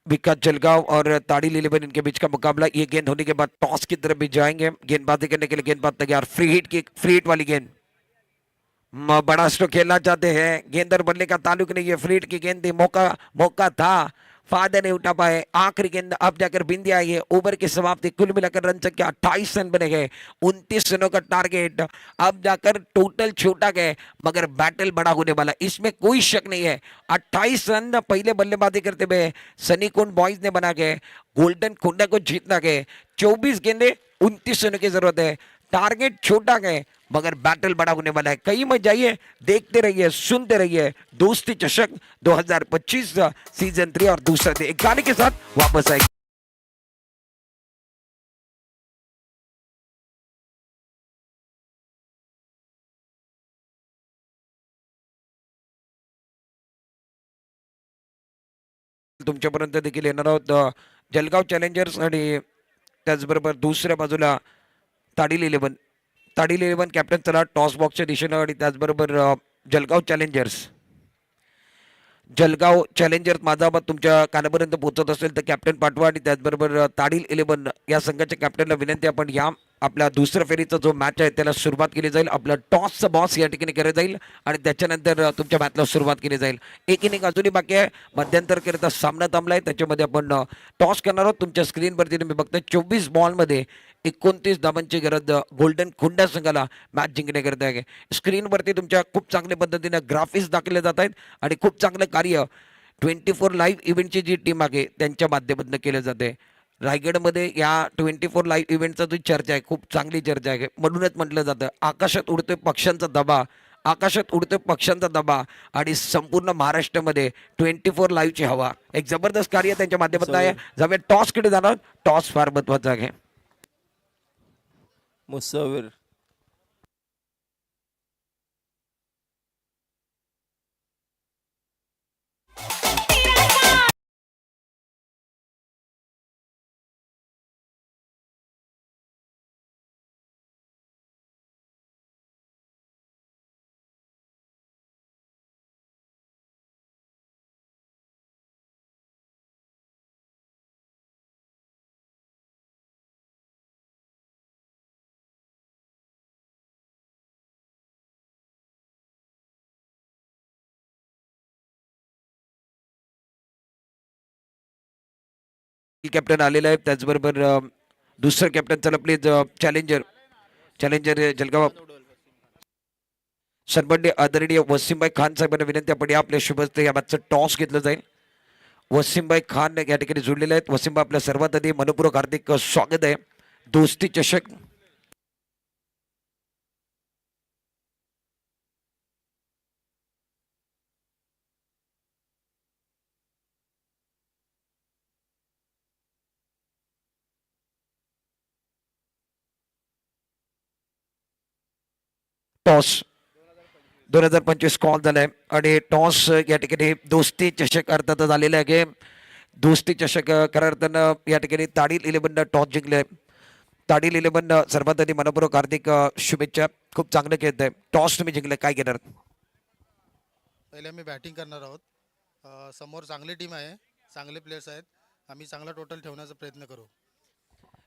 विकास जलगांव और ताड़ी लीलेबन इनके बीच का मुकाबला। ये गेंद होने के बाद टॉस की तरफ भी जाएंगे, गेंदबाजी करने के लिए गेंदबाज तैयार। फ्री हिट वाली गेंद, बड़ा स्ट्रोक खेलना चाहते हैं, गेंदर बल्ले का ताल्लुक नहीं है, फ्री हिट की गेंद थी, मौका था, फायदा नहीं उठा पाए। आखिरी गेंद अब जाकर बिंदी आई है। ओवर की समाप्ति, कुल मिलाकर रन संख्या 28 रन बने गए, 29 रनों का टारगेट। अब जाकर टोटल छोटा गए, मगर बैटल बड़ा होने वाला, इसमें कोई शक नहीं है। 28 रन पहले बल्लेबाजी करते हुए सनी कुंड बॉयज ने बना के गोल्डन कुंडा को जीतना गए। 24 गेंदे, 29 रनों की जरूरत है। टारगेट छोटा गए, मगर बैटल बड़ा होने वाला है। कहीं मत जाइए, देखते रहिए, सुनते रहिए। दोस्ती चषक 2025 सीजन 3 और दूसरा दिन एक गाने के साथ वापस आएगी। तुमच्यापर्यंत देखील येणार आहोत जलगाव चॅलेंजर्स आणि त्याचबरोबर दुसऱ्या बाजूला ताडील इलेव्हन कॅप्टन चला टॉस बॉक्सच्या दिशेनं, आणि त्याचबरोबर जलगाव चॅलेंजर्स माझा आवाज तुमच्या कानापर्यंत पोहोचत असेल तर कॅप्टन पाठवा, आणि त्याचबरोबर ताडील इलेव्हन या संघाच्या कॅप्टनला विनंती, आपण या आपल्या दुसऱ्या फेरीचा जो मॅच आहे त्याला सुरुवात केली जाईल। आपला टॉसचा बॉस या ठिकाणी केला जाईल आणि त्याच्यानंतर तुमच्या मॅचला सुरुवात केली जाईल। एक इनिंग अजूनही बाकी आहे, मध्यंतरकरिता सामना थांबलाय, त्याच्यामध्ये आपण टॉस करणार आहोत। तुमच्या स्क्रीनवरती तुम्ही बघता 24 बॉलमध्ये 29 धावांची गरज गोल्डन खुंडा संघाला मॅच जिंकण्याकरिता आहे। स्क्रीनवरती तुमच्या खूप चांगल्या पद्धतीने ग्राफिक्स दाखवले जात आहेत आणि खूप चांगलं कार्य 24 लाईव्ह इव्हेंटची जी टीम आहे त्यांच्या माध्यमातून केलं जाते। रायगडमध्ये या 24 लाईव्ह इव्हेंटचा जो चर्चा आहे, खूप चांगली चर्चा आहे, म्हणूनच म्हटलं जातं आकाशात उडतोय पक्ष्यांचा दबा, आकाशात उडतोय पक्ष्यांचा दबा, आणि संपूर्ण महाराष्ट्रामध्ये 24 लाईव्हची हवा। एक जबरदस्त कार्य त्यांच्या माध्यमातून आहे। जवळ टॉसकडे जाणार, टॉस फार महत्वाचा आहे। मुसव्विर कॅप्टन आलेला आहे, त्याचबरोबर दुसरं कॅप्टन चला प्लीज चॅलेंजर जलगाव सन्माननीय आदरणीय वसीमभाई खान साहेबांना विनंती, आपण या आपल्या शुभ हस्ते या मॅचचं टॉस घेतलं जाईल। वसीमभाई खान या ठिकाणी जोडलेले आहेत। वसीमभाई, आपल्या सर्वात आधी मनपूर्वक हार्दिक स्वागत आहे। दोस्ती चषक टॉस 2025 कॉल झालाय आणि टॉस या ठिकाणी दोस्ती चषक अर्थात झालेला आहे। दोस्ती चषक खऱ्या अर्थानं या ठिकाणी ताडील इलेव्हन टॉस जिंकले। ताडील इलेव्हन सर्वात आधी मनपूर्वक हार्दिक शुभेच्छा, खूप चांगलं खेळत आहे। टॉस तुम्ही जिंकले, काय घेणार? पहिले आम्ही बॅटिंग करणार आहोत। समोर चांगली टीम आहे, चांगले प्लेयर्स आहेत, आम्ही चांगला टोटल ठेवण्याचा प्रयत्न करू।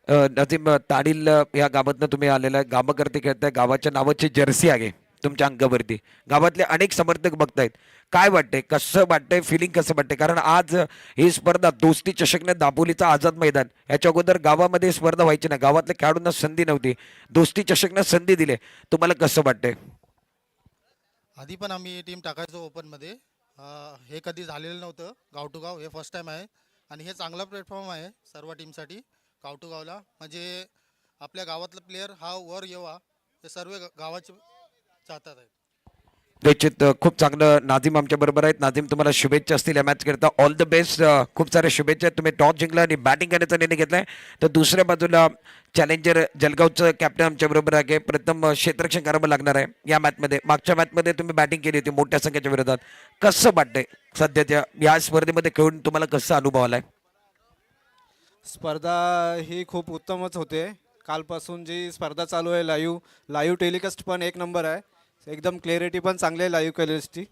नजीम, ताडील या गावातनं तुम्ही आलेला आहे, गावाकरती खेळताय, गावाच्या नावाची जर्सी आहे तुमच्या अंगावरती. गावातले अनेक समर्थक बघतायत. काय वाटतंय, कसं वाटतंय, फिलिंग कसं वाटतंय? कारण आज ही स्पर्धा दोस्ती चषकने दापोलीचा आझाद मैदान, याच्या अगोदर गावामध्ये स्पर्धा व्हायची नाही, गावातल्या खेळाडूंना संधी नव्हती, दोस्ती चषकने संधी दिली. तुम्हाला कसं वाटतंय? आधी पण आम्ही टीम टाकायचो ओपनमध्ये. हे कधी झालेलं नव्हतं. गाव टू गाव हे फर्स्ट टाईम आहे आणि हे चांगला प्लॅटफॉर्म आहे सर्व टीमसाठी. गाव टू गावला म्हणजे आपल्या गावातला प्लेयर हा वर येवा हे सर्व गावाचे चाहतात आहेत. निश्चित खूप चांगलं. नाझीम आमच्या बरोबर आहेत. नाझीम, तुम्हाला शुभेच्छा असतील या मॅच करता. All the best. खूप साऱ्या शुभेच्छा. तुम्ही टॉस जिंकला आणि बॅटिंग करण्याचा निर्णय घेतलाय. तर दुसऱ्या बाजूला चॅलेंजर जलगावचं कॅप्टन आमच्या बरोबर आहे. प्रथम क्षेत्ररक्षण करावं लागणार आहे या मॅचमध्ये. मागच्या मॅचमध्ये तुम्ही बॅटिंग केली होती मोठ्या संख्येच्या विरोधात. कसं वाटतंय सध्याच्या या स्पर्धेमध्ये खेळून, तुम्हाला कसं अनुभव आलाय? स्पर्धा ही खूप उत्तमच होते. कालपासून जी स्पर्धा चालू आहे, लाईव्ह टेलिकास्ट पण एक नंबर आहे. एकदम क्लॅरिटी पण चांगली आहे लाईव्ह टेलिकास्टची.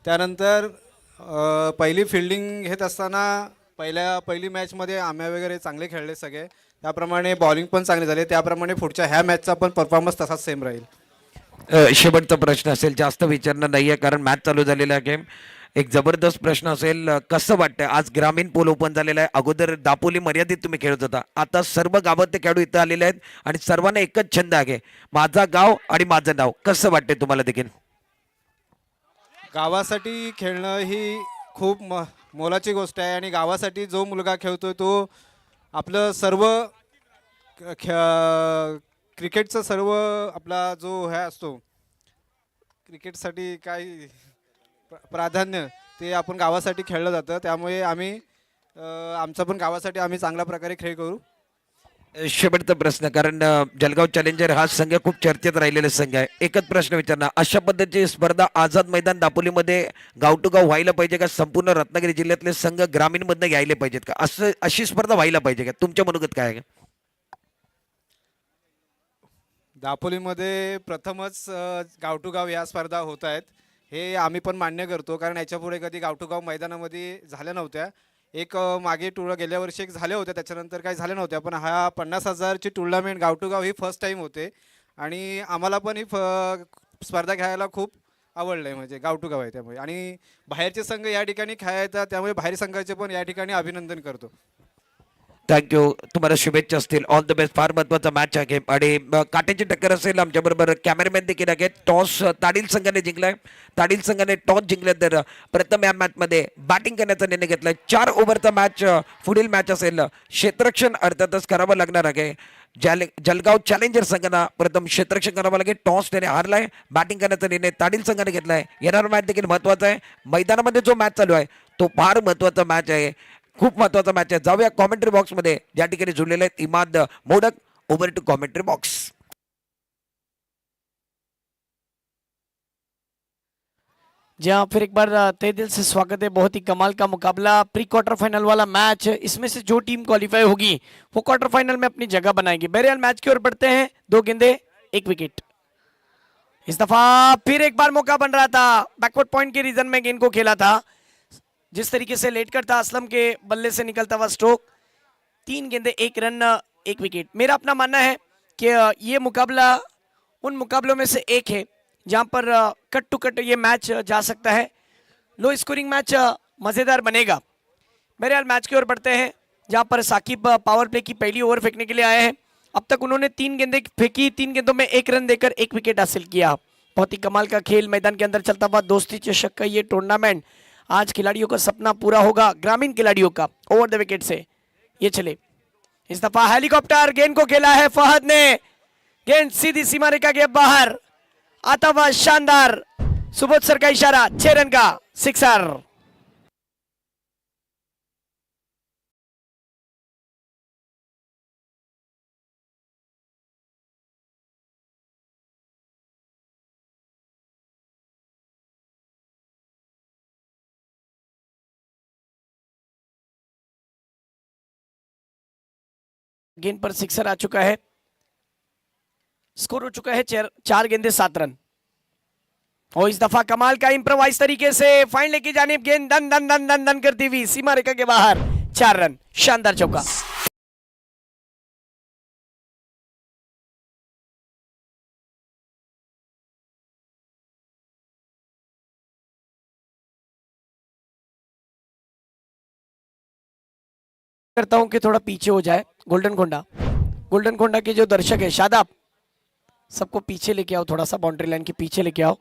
त्यानंतर पहिली फिल्डिंग घेत असताना पहिली मॅचमध्ये आम्ही वगैरे चांगले खेळले सगळे, त्याप्रमाणे बॉलिंग पण चांगली झाली. त्याप्रमाणे पुढच्या ह्या मॅचचा पण परफॉर्मन्स तसाच सेम राहील. शेवटचा प्रश्न असेल, जास्त विचारणं नाहीये कारण मॅच चालू झालेला आहे. गेम एक जबरदस्त प्रश्न असेल. कसं वाटतंय, आज ग्रामीण पोल ओपन झालेला आहे. अगोदर दापोली मर्यादित तुम्ही खेळत होता, आता सर्व गावातले खेळाडू इथं आलेले आहेत आणि सर्वांना एकच छंद आहे, माझा गाव आणि माझं नाव. कसं वाटतंय तुम्हाला देखील? गावासाठी खेळणं ही खूप मोलाची गोष्ट आहे आणि गावासाठी जो मुलगा खेळतोय तो आपलं सर्व क्रिकेटचं सर्व आपला जो हे असतो, क्रिकेटसाठी काय प्राधान्य ते आपण गावासाठी खेळलं जातं. त्यामुळे आम्ही आमचा पण गावासाठी आम्ही चांगल्या प्रकारे खेळ करू. शेवटचा प्रश्न, कारण जलगाव चॅलेंजर हा संघ खूप चर्चेत राहिलेला संघ आहे. एकच प्रश्न विचारणार, अशा पद्धतीची स्पर्धा आझाद मैदान दापोलीमध्ये गाव टू गाव व्हायला पाहिजे का? संपूर्ण रत्नागिरी जिल्ह्यातले संघ ग्रामीणमधनं घ्यायला पाहिजेत का? अशी स्पर्धा व्हायला पाहिजे का? तुमच्या मनोगत काय आहे? दापोलीमध्ये प्रथमच गाव टू गाव या स्पर्धा होत आहेत, हे आम्ही पण मान्य करतो. कारण याच्यापुढे कधी गाव टू गाव मैदानामध्ये झाल्या नव्हत्या. एक मागे गेल्या वर्षी एक झाल्या होत्या, त्याच्यानंतर काही झाल्या नव्हत्या. पण हा 50,000ची टुर्नामेंट गाव टू गाव ही फर्स्ट टाईम होते आणि आम्हाला पण ही स्पर्धा खेळायला खूप आवडलं आहे. म्हणजे गाव टू गाव आहे त्यामुळे, आणि बाहेरचे संघ या ठिकाणी खेळायचा, त्यामुळे बाहेर संघाचे पण या ठिकाणी अभिनंदन करतो. थँक्यू. तुम्हाला शुभेच्छा असतील. All the best. फार महत्वाचा मॅच आहे आणि काट्याची टक्कर असेल. आमच्या बरोबर कॅमेरामॅन देखील आहेत. टॉस ताडील संघाने जिंकलाय. ताडील संघाने टॉस जिंकले, तर प्रथम या मॅचमध्ये बॅटिंग करण्याचा निर्णय घेतलाय. 4 ओव्हरचा मॅच पुढील मॅच असेल. क्षेत्ररक्षण अर्थातच करावं लागणार आहे. जलगाव चॅलेंजर संघांना प्रथम क्षेत्ररक्षण करावं लागेल. टॉस त्याने हारलाय. बॅटिंग करण्याचा निर्णय ताडील संघाने घेतलाय. येणारा मॅच देखील महत्वाचा आहे. मैदानामध्ये जो मॅच चालू आहे तो फार महत्वाचा मॅच आहे, खूप महत्वाचा मॅच आहे. जाऊया कॉमेंट्री बॉक्स मध्ये, ज्या ठिकाणी जुळलेले आहेत Imad Modak. Over to commentary box. जी हाँ, फिर एक बार तहे दिल से स्वागत है। बहुत ही कमाल का मुकाबला, प्री क्वार्टर फाइनल वाला मैच। इसमें से जो टीम क्वालिफाई होगी वो क्वार्टर फाइनल में अपनी जगह बनाएगी। बहरहाल मैच की ओर बढ़ते हैं। 2 गेंदे 1 विकेट। इस दफा फिर एक बार मौका बन रहा था। बैकवर्ड पॉइंट के रीजन में गेंद को खेला था। जिस तरीके से लेटकर था असलम के बल्ले से निकलता हुआ स्ट्रोक। 3 गेंदे 1 रन 1 विकेट। मेरा अपना मानना है कि ये मुकाबला उन मुकाबलों में से एक है जहां पर कट टू कट ये मैच जा सकता है। लो स्कोरिंग मैच मज़ेदार बनेगा। बहरहाल मैच की ओर बढ़ते हैं, जहां पर साकिब पावर प्ले की पहली ओवर फेंकने के लिए आए हैं। अब तक उन्होंने 3 गेंदें फेंकी, 3 गेंदों में 1 रन देकर 1 विकेट हासिल किया। बहुत ही कमाल का खेल मैदान के अंदर चलता हुआ दोस्ती चषक का ये टूर्नामेंट। आज खिलाड़ियों का सपना पूरा होगा, ग्रामीण खिलाड़ियों का। ओवर द विकेट से ये चले। इस दफा हेलीकॉप्टर गेंद को खेला है फहद ने। गेंद सीधी सीमा रेखा के बाहर आता हुआ शानदार सुबोध सर का इशारा, 6 रन का सिक्सर। गेंद पर सिक्सर आ चुका है। स्कोर हो चुका है 4 गेंदे 7 रन। और इस दफा कमाल का इंप्रोवाइज तरीके से फाइन लेके जाने गेंद दन दन दन दन दन करती हुई सीमा रेखा के बाहर, 4 रन। शानदार चौका। करता हूं कि थोड़ा पीछे हो जाए गोल्डन कोंडा के जो दर्शक है, शादाब, सबको पीछे लेके आओ, थोड़ा सा बाउंड्री लाइन के पीछे लेके आओ,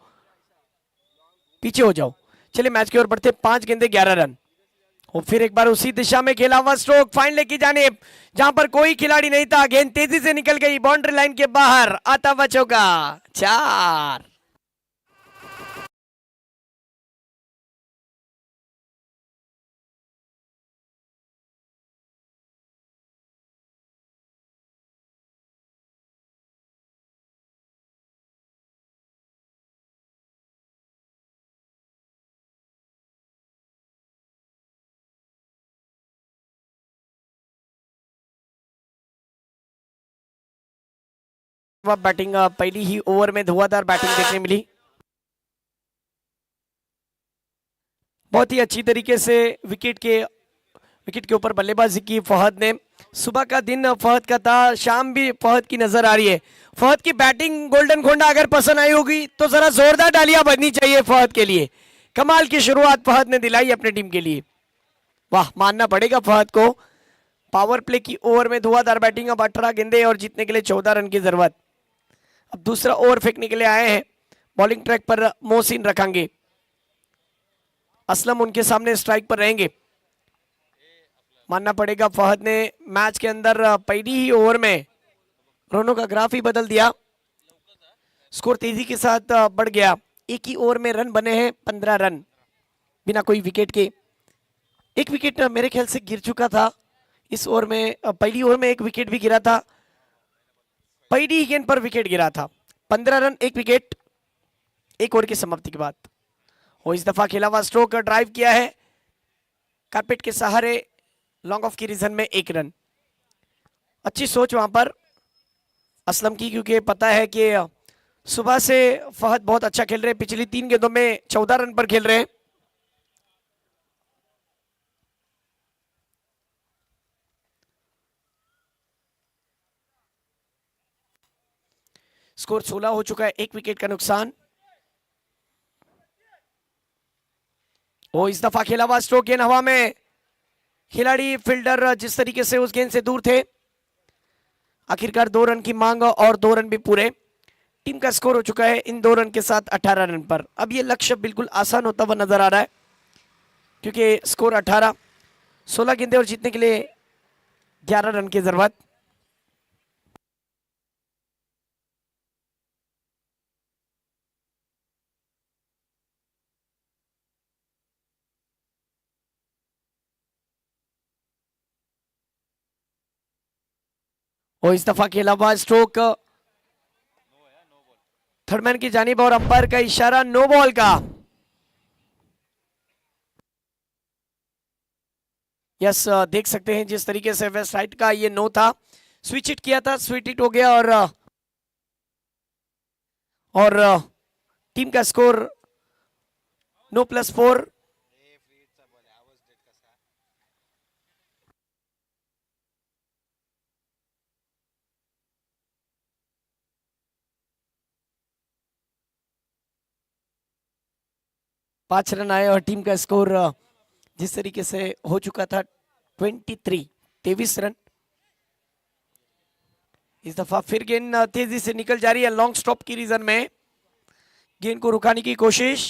पीछे हो जाओ। चलिए मैच की ओर बढ़ते, 5 गेंदे 11 रन। और फिर एक बार उसी दिशा में खेला हुआ स्ट्रोक फाइन लेके जाने, जहां पर कोई खिलाड़ी नहीं था, गेंद तेजी से निकल गई बाउंड्री लाइन के बाहर, आता हुआ चौका, 4। बैटिंग पहली ही ओवर में धुआंधार बैटिंग देखने मिली, बहुत ही अच्छी तरीके से विकेट के ऊपर बल्लेबाजी की फहद ने। सुबह का दिन फहद का था, शाम भी फहद की नजर आ रही है। फहद की बैटिंग गोल्डन कोंडा अगर पसंद आई होगी तो जरा जोरदार तालियां बजनी चाहिए फहद के लिए। कमाल की शुरुआत फहद ने दिलाई अपने टीम के लिए, वाह मानना पड़ेगा फहद को। पावर प्ले की ओवर में धुआंधार बैटिंग, अब 18 गेंदे और जीतने के लिए 14 रन की जरूरत। अब दूसरा ओवर फेंकने के लिए आए हैं, बॉलिंग ट्रैक पर मोहसिन रखेंगे, असलम उनके सामने स्ट्राइक पर रहेंगे। मानना पड़ेगा फहद ने मैच के अंदर पहली ही ओवर में रनों का ग्राफ ही बदल दिया, स्कोर तेजी के साथ बढ़ गया। एक ही ओवर में रन बने हैं 15 रन बिना कोई विकेट के। एक विकेट मेरे ख्याल से गिर चुका था इस ओवर में, पहली ओवर में एक विकेट भी गिरा था, पहली गेंद पर विकेट गिरा था। 15 रन 1 विकेट एक ओवर की समाप्ति के बाद। और इस दफा खेला हुआ स्ट्रोक ड्राइव किया है कारपेट के सहारे, लॉन्ग ऑफ की रीजन में 1 रन। अच्छी सोच वहां पर असलम की, क्योंकि पता है कि सुबह से फहद बहुत अच्छा खेल रहे हैं, पिछली 3 गेंदों में 14 रन पर खेल रहे हैं। स्कोर 16 हो चुका है, 1 विकेट का नुकसान। वो इस दफा खेला हुआ स्ट्रोक, गेंद हवा में, खिलाड़ी फील्डर जिस तरीके से उस गेंद से दूर थे, आखिरकार 2 रन की मांग और 2 रन भी पूरे। टीम का स्कोर हो चुका है इन 2 रन के साथ 18 रन पर। अब ये लक्ष्य बिल्कुल आसान होता हुआ नजर आ रहा है, क्योंकि स्कोर 18, 16 गेंदे और जीतने के लिए 11 रन की जरूरत। और इस दफा खेला हुआ स्ट्रोक थर्डमैन की जानिब और अंपायर का इशारा नो बॉल का। यस, देख सकते हैं जिस तरीके से वेस्ट साइड का ये नो था, स्विच हिट किया था, स्विच हिट हो गया और टीम का स्कोर 9+4। पांच रन आए और टीम का स्कोर जिस तरीके से हो चुका था 23 रन। इस दफा फिर गेंद तेजी से निकल जा रही है लॉन्ग स्टॉप की रीजन में, गेंद को रुकाने की कोशिश।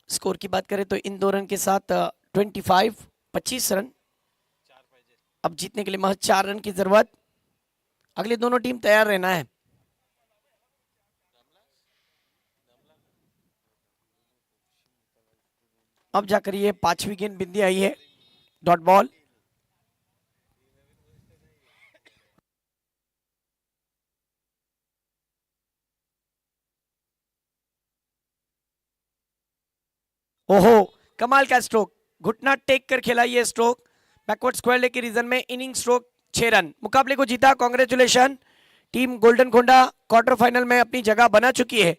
स्कोर की बात करें तो इन 2 रन के साथ 25 रन। अब जीतने के लिए महज 4 रन की जरूरत। अगले दोनों टीम तैयार रहना है। अब जाकर ये 5वीं गेंद बिंदी आई है, डॉट बॉल। ओहो, कमाल का स्ट्रोक, घुटना टेक कर खेला ये स्ट्रोक, बैकवर्ड स्क्वायर लेग के रीजन में, इनिंग स्ट्रोक 6 रन। मुकाबले को जीता, कांग्रेचुलेशन। टीम गोल्डन कोंडा क्वार्टर फाइनल में अपनी जगह बना चुकी है।